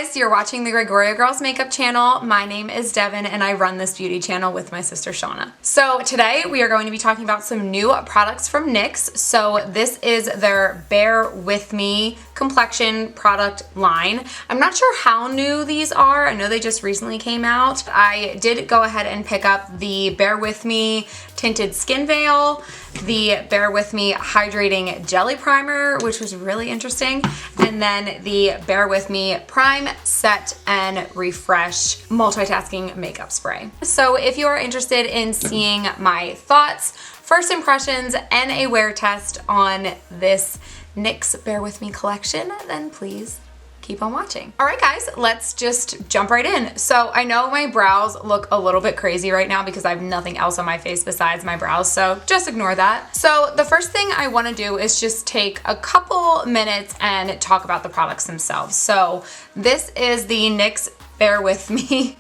guys, you're watching the Gregoria Girls Makeup channel. My name is Devin and I run this beauty channel with my sister Shauna. So today we are going to be talking about some new products from NYX. So this is their Bare With Me complexion product line. I'm not sure how new these are. I know they just recently came out. I did go ahead and pick up the Bare With Me Tinted Skin Veil, the Bare With Me Hydrating Jelly Primer, which was really interesting, and then the Bare With Me Prime, Set, and Refresh Multitasking Makeup Spray. So if you are interested in seeing my thoughts, first impressions, and a wear test on this NYX Bare With Me collection, then please keep on watching. All right guys, let's just jump right in. So I know my brows look a little bit crazy right now because I have nothing else on my face besides my brows, so just ignore that. So the first thing I want to do is just take a couple minutes and talk about the products themselves. So this is the NYX Bare With Me.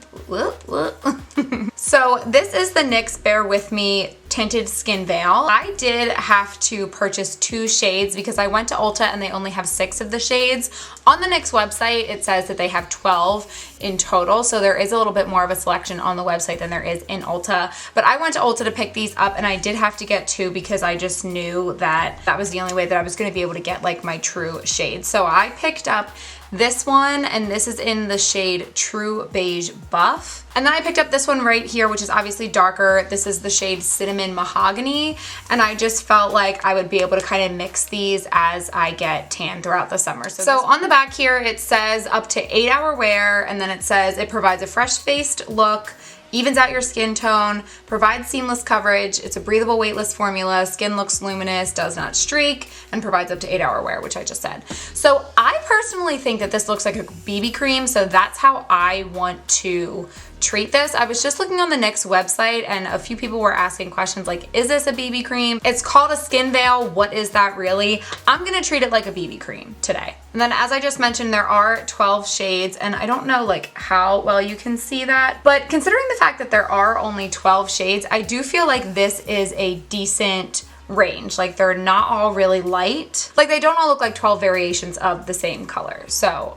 So this is the NYX Bare With Me Tinted Skin Veil. I did have to purchase 2 shades because I went to Ulta and they only have 6 of the shades. On the NYX website, it says that they have 12 in total, so there is a little bit more of a selection on the website than there is in Ulta. But I went to Ulta to pick these up and I did have to get 2 because I just knew that that was the only way that I was going to be able to get like my true shade. So I picked up this one, and this is in the shade True Beige Buff. And then I picked up this one right here, which is obviously darker. This is the shade Cinnamon Mahogany, and I just felt like I would be able to kind of mix these as I get tan throughout the summer. So on the back here, it says up to 8-hour wear, and then it says it provides a fresh-faced look, evens out your skin tone, provides seamless coverage, it's a breathable, weightless formula, skin looks luminous, does not streak, and provides up to 8-hour wear, which I just said. So I personally think that this looks like a BB cream, so that's how I want to treat this. I was just looking on the NYX website and a few people were asking questions like, is this a BB cream? It's called a skin veil. What is that really? I'm gonna treat it like a BB cream today. And then as I just mentioned, there are 12 shades, and I don't know like how well you can see that, but considering the fact that there are only 12 shades, I do feel like this is a decent range. Like they're not all really light. Like they don't all look like 12 variations of the same color. So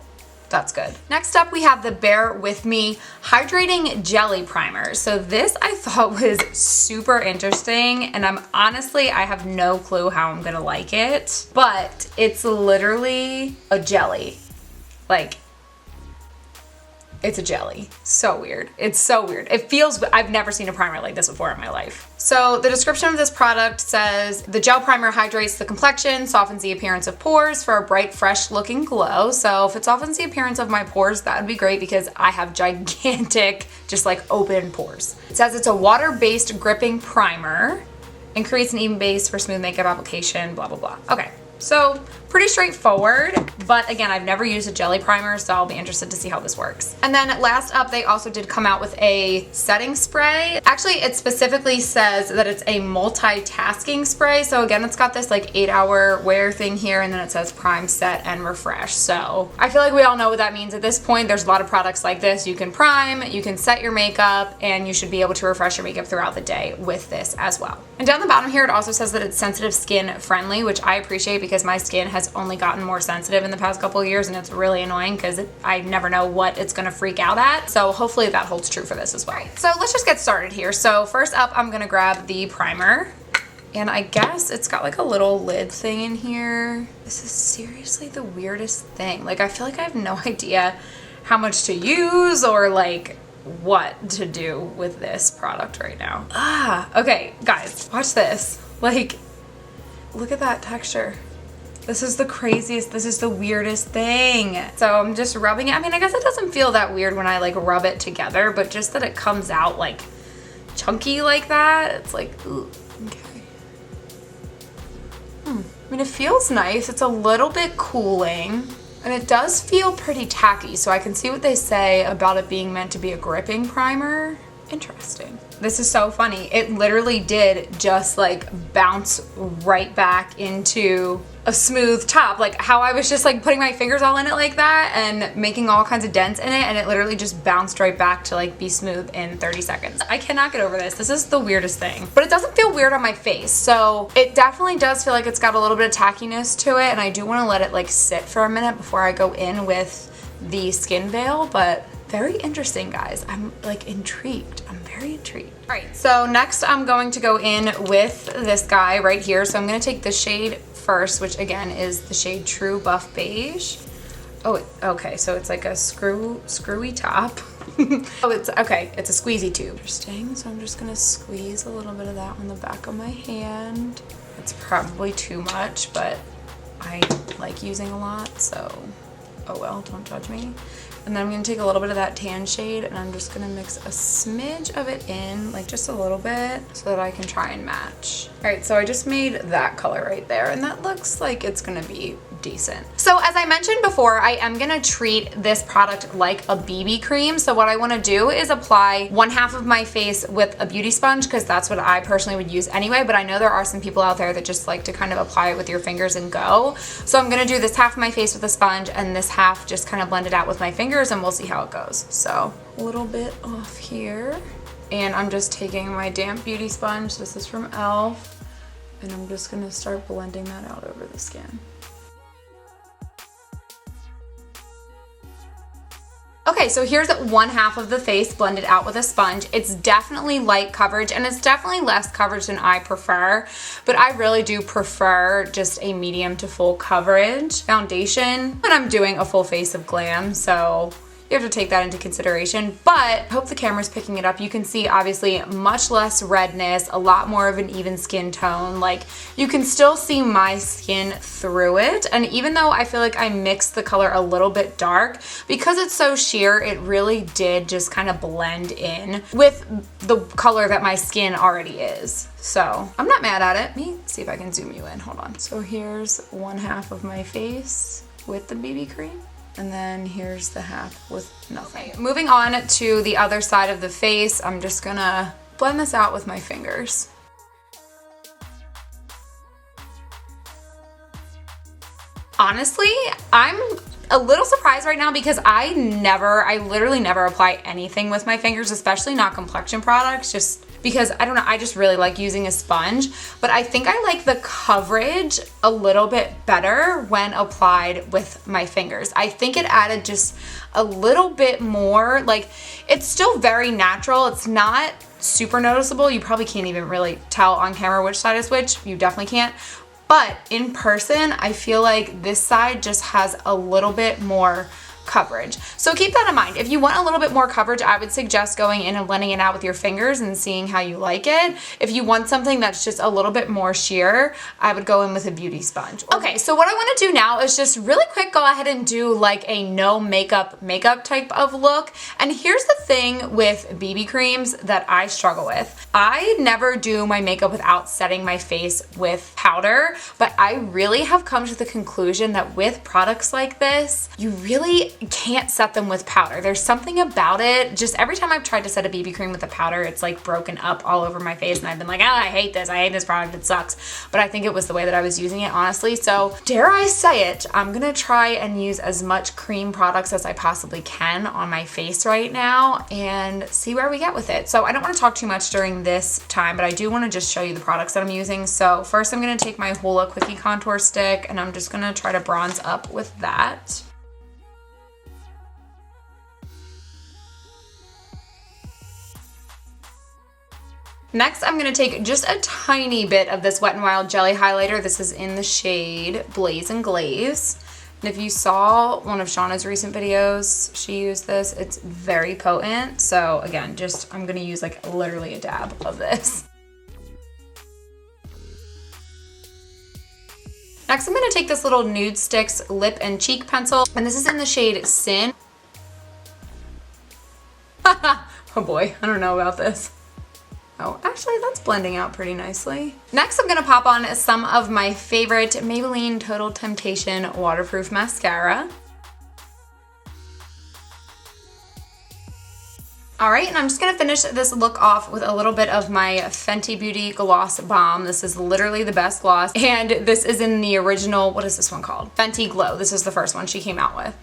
that's good. Next up, we have the Bare With Me Hydrating Jelly Primer. So this I thought was super interesting, and I have no clue how I'm gonna like it, but it's literally a jelly. Like, it's a jelly. So weird. It's so weird. It feels, I've never seen a primer like this before in my life. So the description of this product says, the gel primer hydrates the complexion, softens the appearance of pores for a bright, fresh looking glow. So if it softens the appearance of my pores, that would be great because I have gigantic, just like open pores. It says it's a water-based gripping primer and creates an even base for smooth makeup application, blah, blah, blah. Okay. So pretty straightforward, but again, I've never used a jelly primer, so I'll be interested to see how this works. And then last up, they also did come out with a setting spray. Actually, it specifically says that it's a multitasking spray. So again, it's got this like 8-hour wear thing here, and then it says prime, set, and refresh. So I feel like we all know what that means at this point. There's a lot of products like this. You can prime, you can set your makeup, and you should be able to refresh your makeup throughout the day with this as well. And down the bottom here, it also says that it's sensitive skin friendly, which I appreciate because my skin has only gotten more sensitive in the past couple of years, and it's really annoying because I never know what it's gonna freak out at. So hopefully that holds true for this as well. So let's just get started here. So first up, I'm gonna grab the primer, and I guess it's got like a little lid thing in here. This is seriously the weirdest thing. Like I feel like I have no idea how much to use or like what to do with this product right now. Okay, guys, watch this. Like, look at that texture. This is the craziest, this is the weirdest thing. So I'm just rubbing it. I mean, I guess it doesn't feel that weird when I like rub it together, but just that it comes out like chunky like that, it's like, ooh, okay. I mean, it feels nice. It's a little bit cooling, and it does feel pretty tacky. So I can see what they say about it being meant to be a gripping primer. Interesting. This is so funny. It literally did just like bounce right back into a smooth top, like how I was just like putting my fingers all in it like that and making all kinds of dents in it, and it literally just bounced right back to like be smooth in 30 seconds. I cannot get over this. This is the weirdest thing, but it doesn't feel weird on my face. So it definitely does feel like it's got a little bit of tackiness to it, and I do want to let it like sit for a minute before I go in with the Skin Veil, but very interesting, guys. I'm like intrigued. I'm very intrigued. All right, so next I'm going to go in with this guy right here. So I'm gonna take the shade first, which again is the shade True Buff Beige. Oh, okay, so it's like a screwy top. Oh, it's okay, it's a squeezy tube. Interesting, so I'm just gonna squeeze a little bit of that on the back of my hand. It's probably too much, but I like using a lot, so oh well, don't judge me. And then I'm gonna take a little bit of that tan shade and I'm just gonna mix a smidge of it in, like just a little bit, so that I can try and match. All right, so I just made that color right there and that looks like it's gonna be decent. So as I mentioned before, I am gonna treat this product like a BB cream. So what I wanna do is apply one half of my face with a beauty sponge, because that's what I personally would use anyway, but I know there are some people out there that just like to kind of apply it with your fingers and go. So I'm gonna do this half of my face with a sponge and this half just kind of blend it out with my fingers and we'll see how it goes. So a little bit off here. And I'm just taking my damp beauty sponge, this is from e.l.f., and I'm just gonna start blending that out over the skin. Okay, so here's one half of the face blended out with a sponge. It's definitely light coverage and it's definitely less coverage than I prefer, but I really do prefer just a medium to full coverage foundation when I'm doing a full face of glam, so you have to take that into consideration, but I hope the camera's picking it up. You can see obviously much less redness, a lot more of an even skin tone. Like you can still see my skin through it. And even though I feel like I mixed the color a little bit dark, because it's so sheer, it really did just kind of blend in with the color that my skin already is. So I'm not mad at it. Let me see if I can zoom you in, hold on. So here's one half of my face with the BB cream. And then here's the half with nothing. Okay, moving on to the other side of the face, I'm just gonna blend this out with my fingers. Honestly, I'm a little surprised right now because I literally never apply anything with my fingers, especially not complexion products, just because I don't know, I just really like using a sponge, but I think I like the coverage a little bit better when applied with my fingers. I think it added just a little bit more, like it's still very natural. It's not super noticeable. You probably can't even really tell on camera which side is which. You definitely can't. But in person, I feel like this side just has a little bit more coverage. So keep that in mind. If you want a little bit more coverage, I would suggest going in and blending it out with your fingers and seeing how you like it. If you want something that's just a little bit more sheer, I would go in with a beauty sponge. Okay, so what I want to do now is just really quick go ahead and do like a no makeup type of look. And here's the thing with BB creams that I struggle with. I never do my makeup without setting my face with powder, but I really have come to the conclusion that with products like this, you really can't set them with powder. There's something about it, just every time I've tried to set a BB cream with a powder, it's like broken up all over my face and I've been like, oh, I hate this product, it sucks. But I think it was the way that I was using it, honestly. So dare I say it, I'm gonna try and use as much cream products as I possibly can on my face right now and see where we get with it. So I don't wanna talk too much during this time, but I do wanna just show you the products that I'm using. So first I'm gonna take my Hoola Quickie Contour Stick and I'm just gonna try to bronze up with that. Next, I'm gonna take just a tiny bit of this Wet n Wild Jelly Highlighter. This is in the shade Blaze and Glaze. And if you saw one of Shauna's recent videos, she used this. It's very potent. So again, I'm gonna use like literally a dab of this. Next, I'm gonna take this little Nude Sticks lip and cheek pencil, and this is in the shade Sin. Oh boy, I don't know about this. Oh, actually that's blending out pretty nicely. Next, I'm gonna pop on some of my favorite Maybelline Total Temptation Waterproof Mascara. All right, and I'm just gonna finish this look off with a little bit of my Fenty Beauty Gloss Bomb. This is literally the best gloss, and this is in the original, what is this one called? Fenty Glow. This is the first one she came out with.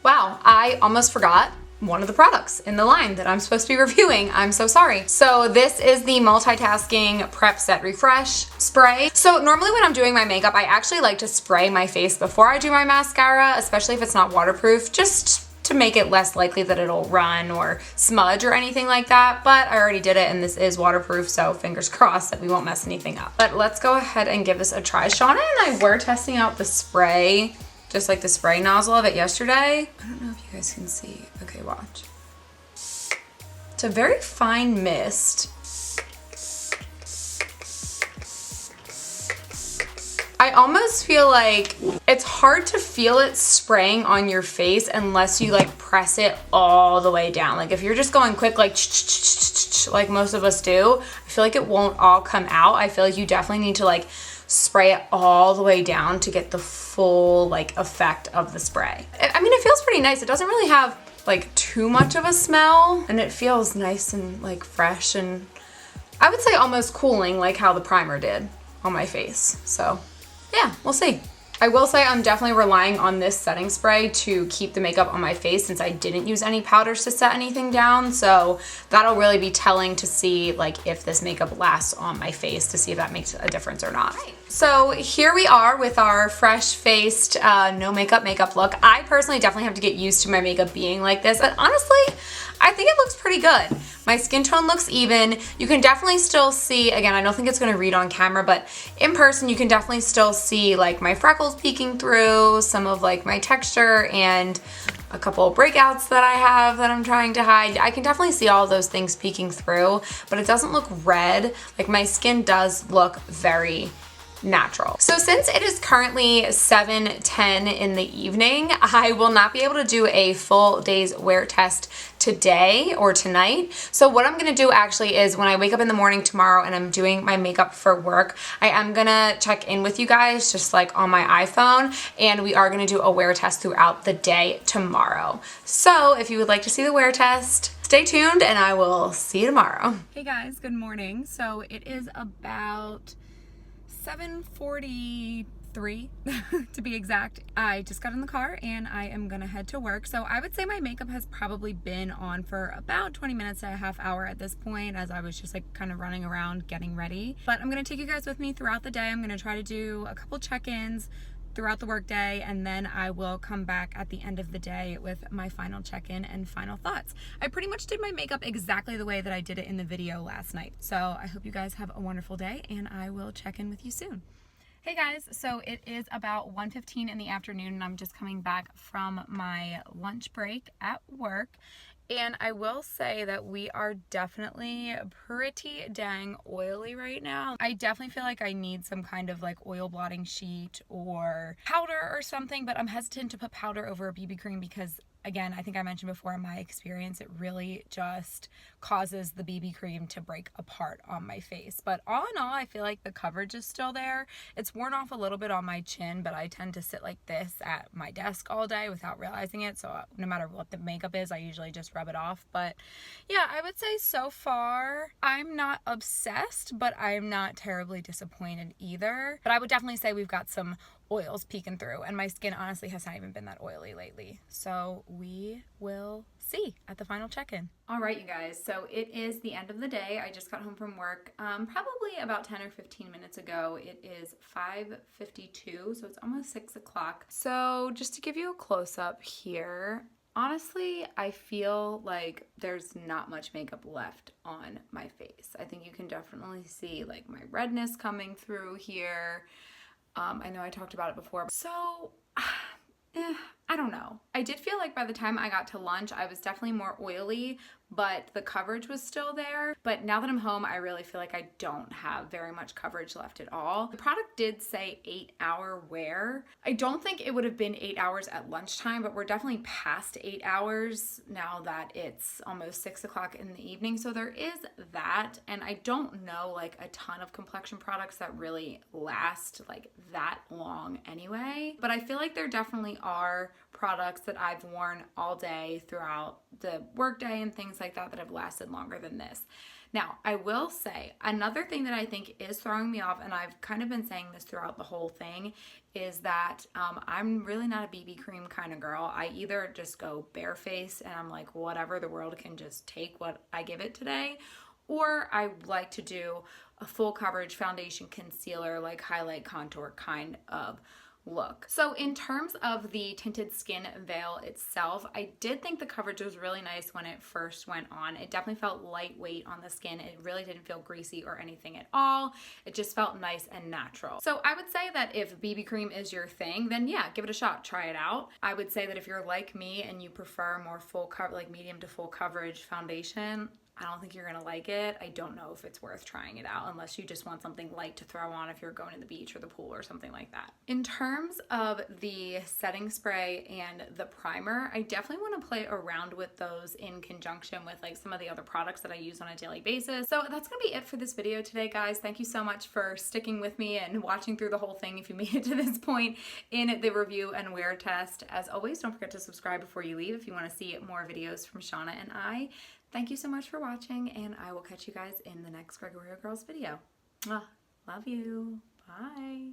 Wow, I almost forgot one of the products in the line that I'm supposed to be reviewing. I'm so sorry. So this is the Multitasking Prep Set Refresh Spray. So normally when I'm doing my makeup, I actually like to spray my face before I do my mascara, especially if it's not waterproof, just to make it less likely that it'll run or smudge or anything like that. But I already did it and this is waterproof, so fingers crossed that we won't mess anything up. But let's go ahead and give this a try. Shauna and I were testing out the spray, just like the spray nozzle of it yesterday. I don't know if you guys can see. Okay, watch. It's a very fine mist. I almost feel like it's hard to feel it spraying on your face unless you like press it all the way down. Like if you're just going quick, like most of us do, I feel like it won't all come out. I feel like you definitely need to like spray it all the way down to get the full like effect of the spray. I mean, it feels pretty nice. It doesn't really have like too much of a smell and it feels nice and like fresh and I would say almost cooling like how the primer did on my face. So yeah, we'll see. I will say I'm definitely relying on this setting spray to keep the makeup on my face since I didn't use any powders to set anything down. So that'll really be telling to see like if this makeup lasts on my face to see if that makes a difference or not. So here we are with our fresh-faced, no makeup look. I personally definitely have to get used to my makeup being like this, but honestly, I think it looks pretty good. My skin tone looks even. You can definitely still see, again, I don't think it's gonna read on camera, but in person you can definitely still see like my freckles peeking through, some of like my texture, and a couple of breakouts that I have that I'm trying to hide. I can definitely see all those things peeking through, but it doesn't look red. Like my skin does look very natural. So since it is currently 7:10 in the evening, I will not be able to do a full day's wear test today or tonight. So what I'm gonna do actually is when I wake up in the morning tomorrow and I'm doing my makeup for work, I am gonna check in with you guys just like on my iPhone, and we are gonna do a wear test throughout the day tomorrow. So if you would like to see the wear test, stay tuned and I will see you tomorrow. Hey guys, good morning. So it is about 7:43 to be exact. I just got in the car and I am gonna head to work. So I would say my makeup has probably been on for about 20 minutes to a half hour at this point, as I was just like kind of running around getting ready. But I'm gonna take you guys with me throughout the day. I'm gonna try to do a couple check-ins throughout the workday, and then I will come back at the end of the day with my final check-in and final thoughts. I pretty much did my makeup exactly the way that I did it in the video last night. So I hope you guys have a wonderful day and I will check in with you soon. Hey guys, so it is about 1:15 in the afternoon and I'm just coming back from my lunch break at work. And I will say that we are definitely pretty dang oily right now. I definitely feel like I need some kind of like oil blotting sheet or powder or something, but I'm hesitant to put powder over a BB cream because, again, I think I mentioned before, in my experience, it really just causes the BB cream to break apart on my face. But all in all, I feel like the coverage is still there. It's worn off a little bit on my chin, but I tend to sit like this at my desk all day without realizing it. So no matter what the makeup is, I usually just rub it off. But yeah, I would say so far, I'm not obsessed, but I'm not terribly disappointed either. But I would definitely say we've got some oils peeking through, and my skin honestly has not even been that oily lately. So we will see at the final check-in. All right, you guys, so it is the end of the day. I just got home from work probably about 10 or 15 minutes ago. It is 5:52, so it's almost 6 o'clock. So just to give you a close-up here, honestly, I feel like there's not much makeup left on my face. I think you can definitely see like my redness coming through here. I know I talked about it before. So, I don't know. I did feel like by the time I got to lunch, I was definitely more oily, but the coverage was still there. But now that I'm home, I really feel like I don't have very much coverage left at all. The product did say 8-hour wear. I don't think it would have been 8 hours at lunchtime, but we're definitely past 8 hours now that it's almost 6 o'clock in the evening. So there is that. And I don't know like a ton of complexion products that really last like that long anyway. But I feel like there definitely are products that I've worn all day throughout the workday and things like that have lasted longer than this. Now, I will say another thing that I think is throwing me off, and I've kind of been saying this throughout the whole thing, is that I'm really not a BB cream kind of girl. I either just go bareface and I'm like, whatever, the world can just take what I give it today, or I like to do a full coverage foundation concealer, like highlight contour kind of look. So in terms of the tinted skin veil itself, I did think the coverage was really nice when it first went on. It definitely felt lightweight on the skin. It really didn't feel greasy or anything at all. It just felt nice and natural. So I would say that if BB cream is your thing, then yeah, give it a shot, try it out. I would say that if you're like me and you prefer more full cover, like medium to full coverage foundation, I don't think you're gonna like it. I don't know if it's worth trying it out unless you just want something light to throw on if you're going to the beach or the pool or something like that. In terms of the setting spray and the primer, I definitely want to play around with those in conjunction with like some of the other products that I use on a daily basis. So that's gonna be it for this video today, guys. Thank you so much for sticking with me and watching through the whole thing if you made it to this point in the review and wear test. As always, don't forget to subscribe before you leave if you want to see more videos from Shauna and I. Thank you so much for watching, and I will catch you guys in the next Gregorio Girls video. Mwah. Love you. Bye.